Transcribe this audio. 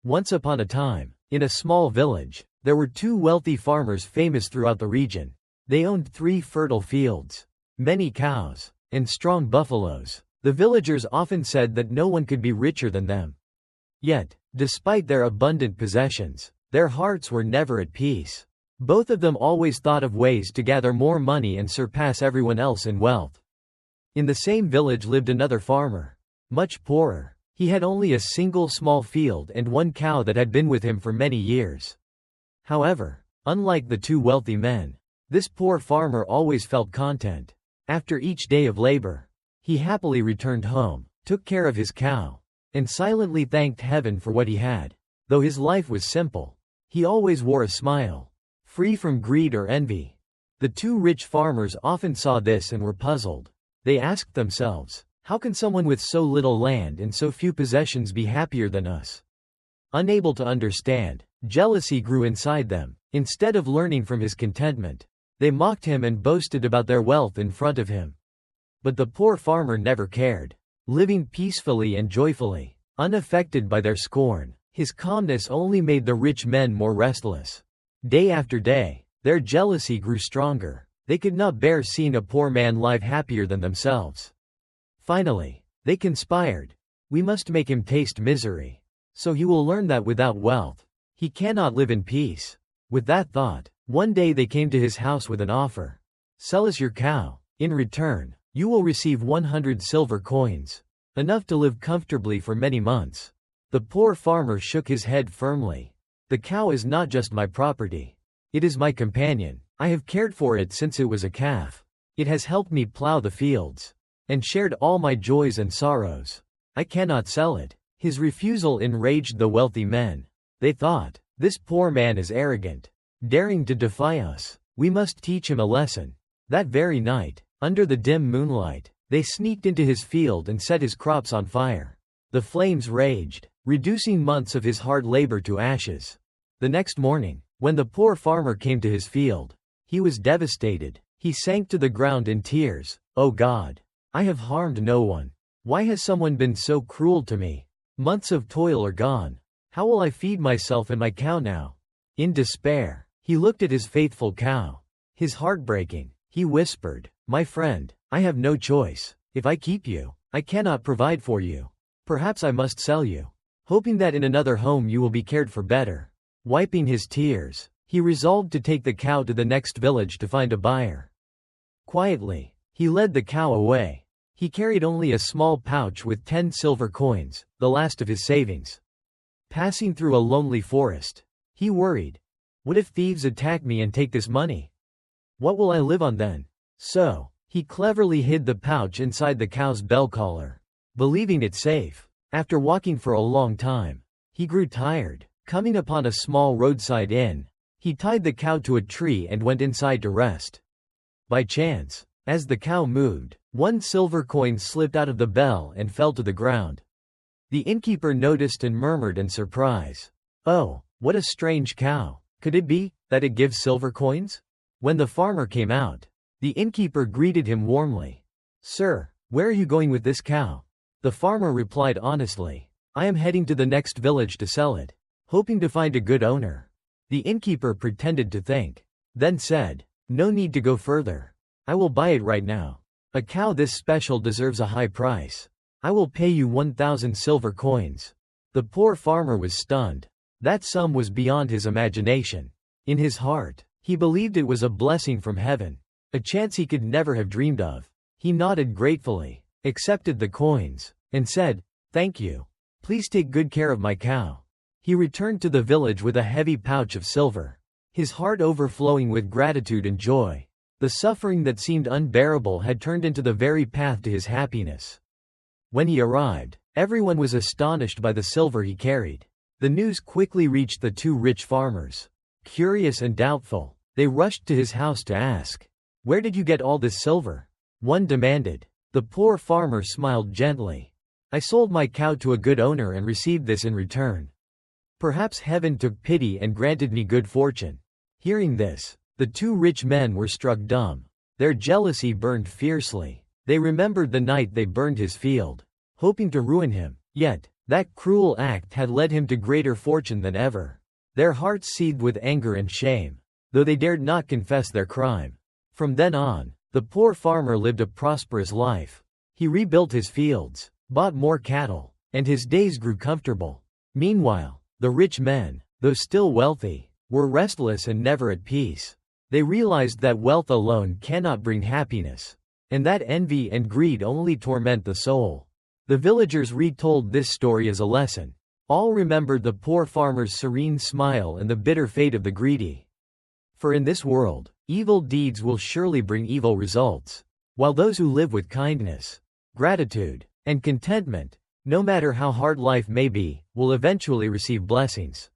Once upon a time, in a small village, there were two wealthy farmers famous throughout the region. They owned 3 fertile fields, many cows, and strong buffaloes. The villagers often said that no one could be richer than them. Yet, despite their abundant possessions, their hearts were never at peace. Both of them always thought of ways to gather more money and surpass everyone else in wealth. In the same village lived another farmer, much poorer. He had only a single small field and 1 cow that had been with him for many years. However, unlike the 2 wealthy men, this poor farmer always felt content. After each day of labor, he happily returned home, took care of his cow, and silently thanked heaven for what he had. Though his life was simple, he always wore a smile, free from greed or envy. The 2 rich farmers often saw this and were puzzled. They asked themselves, how can someone with so little land and so few possessions be happier than us? Unable to understand, jealousy grew inside them. Instead of learning from his contentment, they mocked him and boasted about their wealth in front of him. But the poor farmer never cared, living peacefully and joyfully, unaffected by their scorn. His calmness only made the rich men more restless. Day after day, their jealousy grew stronger. They could not bear seeing a poor man live happier than themselves. Finally, they conspired. We must make him taste misery, so he will learn that without wealth, he cannot live in peace. With that thought, one day they came to his house with an offer. Sell us your cow. In return, you will receive 100 silver coins, enough to live comfortably for many months. The poor farmer shook his head firmly. The cow is not just my property. It is my companion. I have cared for it since it was a calf. It has helped me plow the fields and shared all my joys and sorrows. I cannot sell it. His refusal enraged the wealthy men. They thought, this poor man is arrogant, daring to defy us. We must teach him a lesson. That very night, under the dim moonlight, they sneaked into his field and set his crops on fire. The flames raged, reducing months of his hard labor to ashes. The next morning, when the poor farmer came to his field, he was devastated. He sank to the ground in tears. Oh God, I have harmed no one. Why has someone been so cruel to me? Months of toil are gone. How will I feed myself and my cow now? In despair, he looked at his faithful cow. His heart breaking, he whispered, my friend, I have no choice. If I keep you, I cannot provide for you. Perhaps I must sell you, hoping that in another home you will be cared for better. Wiping his tears, he resolved to take the cow to the next village to find a buyer. Quietly, he led the cow away. He carried only a small pouch with 10 silver coins, the last of his savings. Passing through a lonely forest, he worried. What if thieves attack me and take this money? What will I live on then? So, he cleverly hid the pouch inside the cow's bell collar, believing it safe. After walking for a long time, he grew tired. Coming upon a small roadside inn, he tied the cow to a tree and went inside to rest. By chance, as the cow moved, 1 silver coin slipped out of the bell and fell to the ground. The innkeeper noticed and murmured in surprise, oh, what a strange cow. Could it be that it gives silver coins? When the farmer came out, the innkeeper greeted him warmly. Sir, where are you going with this cow? The farmer replied honestly, I am heading to the next village to sell it, hoping to find a good owner. The innkeeper pretended to think, then said, no need to go further. I will buy it right now. A cow this special deserves a high price. I will pay you 1,000 silver coins. The poor farmer was stunned. That sum was beyond his imagination. In his heart, he believed it was a blessing from heaven, a chance he could never have dreamed of. He nodded gratefully, accepted the coins, and said, thank you. Please take good care of my cow. He returned to the village with a heavy pouch of silver, his heart overflowing with gratitude and joy. The suffering that seemed unbearable had turned into the very path to his happiness. When he arrived, everyone was astonished by the silver he carried. The news quickly reached the 2 rich farmers. Curious and doubtful, they rushed to his house to ask, where did you get all this silver? One demanded. The poor farmer smiled gently. I sold my cow to a good owner and received this in return. Perhaps heaven took pity and granted me good fortune. Hearing this, the 2 rich men were struck dumb. Their jealousy burned fiercely. They remembered the night they burned his field, hoping to ruin him. Yet, That cruel act had led him to greater fortune than ever. Their hearts seethed with anger and shame, though they dared not confess their crime. From then on, the poor farmer lived a prosperous life. He rebuilt his fields, bought more cattle, and his days grew comfortable. Meanwhile, the rich men, though still wealthy, were restless and never at peace. They realized that wealth alone cannot bring happiness, and that envy and greed only torment the soul. The villagers retold this story as a lesson. All remembered the poor farmer's serene smile and the bitter fate of the greedy. For in this world, evil deeds will surely bring evil results, while those who live with kindness, gratitude, and contentment, no matter how hard life may be, will eventually receive blessings.